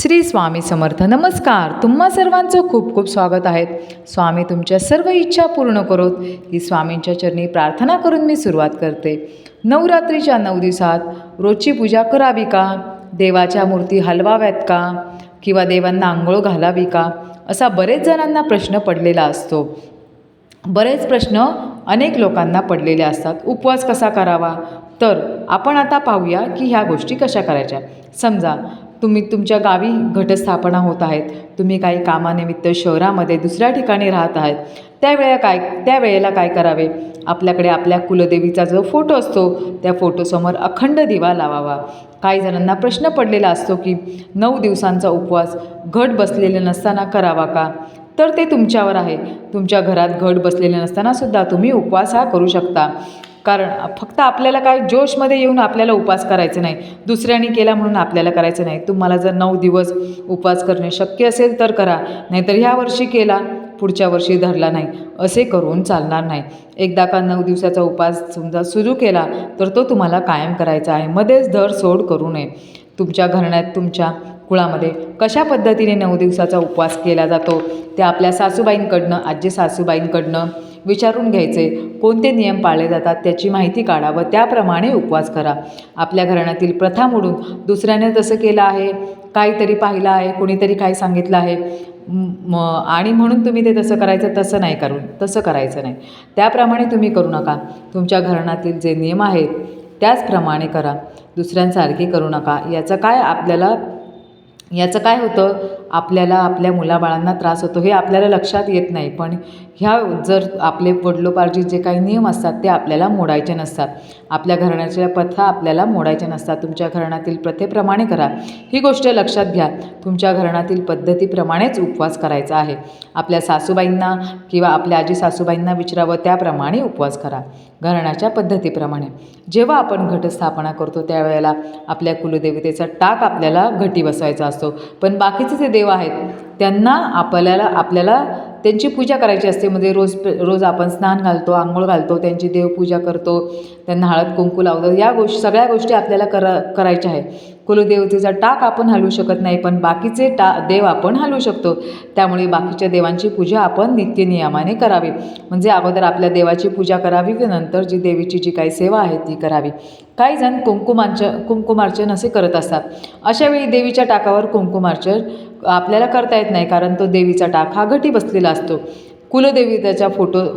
श्री स्वामी समर्थ. नमस्कार. तुम्हा सर्वांचं खूप खूप स्वागत आहे. स्वामी तुमच्या सर्व इच्छा पूर्ण करोत ही स्वामींच्या चरणी प्रार्थना करून मी सुरुवात करते. नवरात्रीच्या 9 दिवसात रोजची पूजा करावी का? देवाच्या मूर्ती हलवाव्यात का? किंवा देवांना आंघोळ घालावी का? असा बरेच जणांना प्रश्न पडलेला असतो. बरेच प्रश्न अनेक लोकांना पडलेले असतात. उपवास कसा करावा? तर आपण आता पाहूया की ह्या गोष्टी कशा करायच्या. समजा तुमच्या गावी घटस्थापना होत आहेत, तुम्ही काही कामानिमित्त शहरामध्ये दुसऱ्या ठिकाणी राहत आहेत, त्यावेळेला काय करावे? आपल्याकडे आपल्या कुलदेवीचा जो फोटो असतो त्या फोटोसमोर अखंड दिवा लावावा. काही जणांना प्रश्न पडलेला असतो की 9 दिवसांचा उपवास घट बसलेले नसताना करावा का? तर ते तुमच्यावर आहे. तुमच्या घरात घट बसलेले नसतानासुद्धा तुम्ही उपवास हा करू शकता. कारण फक्त आपल्याला काय जोशमध्ये येऊन आपल्याला उपवास करायचं नाही, दुसऱ्याने केला म्हणून आपल्याला करायचं नाही. तुम्हाला जर 9 दिवस उपवास करणे शक्य असेल तर करा, नाहीतर ह्या वर्षी केला पुढच्या वर्षी धरला नाही असे करून चालणार नाही. एकदा का 9 दिवसाचा उपवास समजा सुरू केला तर तो तुम्हाला कायम करायचा आहे. मध्येच धर सोड करू नये. तुमच्या घराण्यात तुमच्या कुळामध्ये कशा पद्धतीने 9 दिवसाचा उपवास केला जातो ते आपल्या सासूबाईंकडनं, आजी सासूबाईंकडनं विचारून घ्यायचे. कोणते नियम पाळले जातात त्याची माहिती काढा व त्याप्रमाणे उपवास करा. आपल्या घराण्यातील प्रथा मोडून दुसऱ्याने तसं केलं आहे, काहीतरी पाहिलं आहे, कोणीतरी काही सांगितलं आहे आणि म्हणून तुम्ही ते तसं करायचं नाही. त्याप्रमाणे तुम्ही करू नका. तुमच्या घराण्यातील जे नियम आहेत त्याचप्रमाणे करा. दुसऱ्यांसारखे करू नका. याचं काय होतं, आपल्याला आपल्या मुलाबाळांना त्रास होतो हे आपल्याला लक्षात येत नाही. पण जर आपले वडिलोपार्जित जे काही नियम असतात ते आपल्याला मोडायचे नसतात. आपल्या घराण्याच्या प्रथा आपल्याला मोडायच्या नसतात. तुमच्या घराण्यातील प्रथेप्रमाणे करा. ही गोष्ट लक्षात घ्या. तुमच्या घराण्यातील पद्धतीप्रमाणेच उपवास करायचा आहे. आपल्या सासूबाईंना किंवा आपल्या आजी सासूबाईंना विचारावं त्याप्रमाणे उपवास करा, घराण्याच्या पद्धतीप्रमाणे. जेव्हा आपण घटस्थापना करतो त्यावेळेला आपल्या कुलदेवतेचा टाक आपल्याला घटी बसवायचा असतो. पण बाकीचे जे देव आहेत त्यांना आपल्याला त्यांची पूजा करायची असते. म्हणजे रोज आपण स्नान घालतो, आंघोळ घालतो, त्यांची देवपूजा करतो, त्यांना हळद कुंकू लावतो. या सगळ्या गोष्टी आपल्याला करायच्या आहे. कुलदेवतेचा टाक आपण हलवू शकत नाही, पण बाकीचे देव आपण हलवू शकतो. त्यामुळे बाकीच्या देवांची पूजा आपण नित्यनियमाने करावी. म्हणजे अगोदर आपल्या देवाची पूजा करावी व नंतर देवीची जी काही सेवा आहे ती करावी. काही जण कुंकुमार्चन असे करत असतात. अशावेळी देवीच्या टाकावर कुंकुमार्चन आपल्याला करता येत नाही, कारण तो देवीचा टाक हा घटी बसलेला असतो. कुलदेवतेचा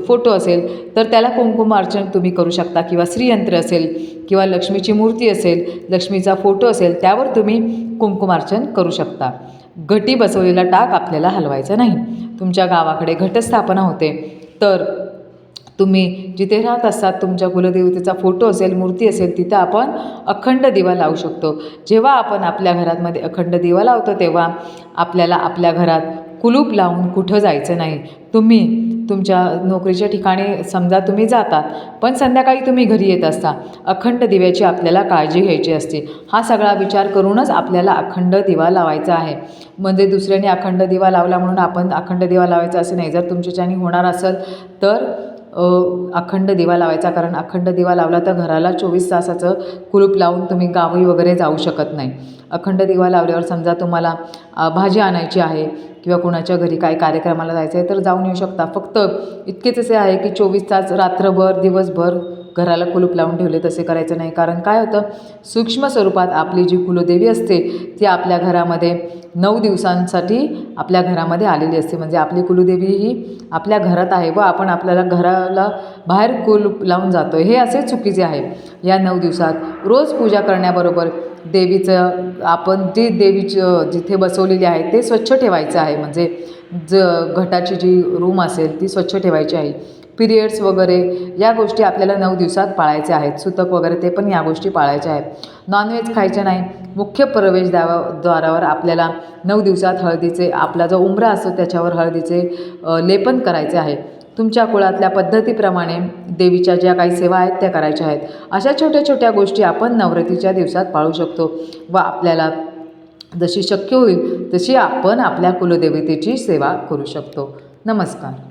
फोटो असेल तर त्याला कुंकुमार्चन तुम्ही करू शकता, किंवा श्रीयंत्र असेल किंवा लक्ष्मीची मूर्ती असेल, लक्ष्मीचा फोटो असेल त्यावर तुम्ही कुंकुमार्चन करू शकता. घटी बसवलेला टाक आपल्याला हलवायचा नाही. तुमच्या गावाकडे घटस्थापना होते तर तुम्ही जिथे राहत असतात तुमच्या कुलदेवतेचा फोटो असेल, मूर्ती असेल, तिथं आपण अखंड दिवा लावू शकतो. जेव्हा आपण आपल्या घरामध्ये अखंड दिवा लावतो तेव्हा आपल्याला आपल्या घरात कुलूप लावून कुठं जायचं नाही. तुम्ही तुमच्या नोकरीच्या ठिकाणी समजा तुम्ही जातात, पण संध्याकाळी तुम्ही घरी येत असता, अखंड दिव्याची आपल्याला काळजी घ्यायची असते. हा सगळा विचार करूनच आपल्याला अखंड दिवा लावायचा आहे. म्हणजे दुसऱ्याने अखंड दिवा लावला म्हणून आपण अखंड दिवा लावायचा असं नाही. जर तुमच्याच्याने होणार असेल तर अखंड दिवा लावायचा, कारण अखंड दिवा लावला तर घराला 24 तासाचं कुलूप लावून तुम्ही गावी वगैरे जाऊ शकत नाही. अखंड दिवा लावल्यावर समजा तुम्हाला भाजी आणायची आहे किंवा कोणाच्या घरी काही कार्यक्रमाला जायचं आहे तर जाऊन येऊ शकता. फक्त इतकेच असे आहे की 24 तास रात्रभर दिवसभर घराला कुलूप लावून ठेवले तसे करायचं नाही. कारण काय होतं, सूक्ष्म स्वरूपात आपली जी कुलदेवी असते ती आपल्या घरामध्ये 9 दिवसांसाठी आपल्या घरामध्ये आलेली असते. म्हणजे आपली कुलदेवी ही आपल्या घरात आहे व आपण आपल्याला घराला बाहेर कुलूप लावून जातो, हे असे चुकीचे आहे. या 9 दिवसात रोज पूजा करण्याबरोबर देवीचं आपण देवीचं जिथे बसवलेली आहे ते स्वच्छ ठेवायचं आहे. म्हणजे घटाची जी रूम असेल ती स्वच्छ ठेवायची आहे. पिरियड्स वगैरे या गोष्टी आपल्याला 9 दिवसात पाळायच्या आहेत. सुतक वगैरे ते पण या गोष्टी पाळायच्या आहेत. नॉनव्हेज खायचे नाही. मुख्य प्रवेशद्वारावर आपल्याला 9 दिवसात हळदीचे आपला जो उंबरा असतो त्याच्यावर हळदीचे लेपन करायचे आहे. तुमच्या कुळातल्या पद्धतीप्रमाणे देवीच्या ज्या काही सेवा आहेत त्या करायच्या आहेत. अशा छोट्या छोट्या गोष्टी आपण नवरात्रीच्या दिवसात पाळू शकतो व आपल्याला जशी शक्य होईल तशी आपण आपल्या कुलदेवतेची सेवा करू शकतो. नमस्कार.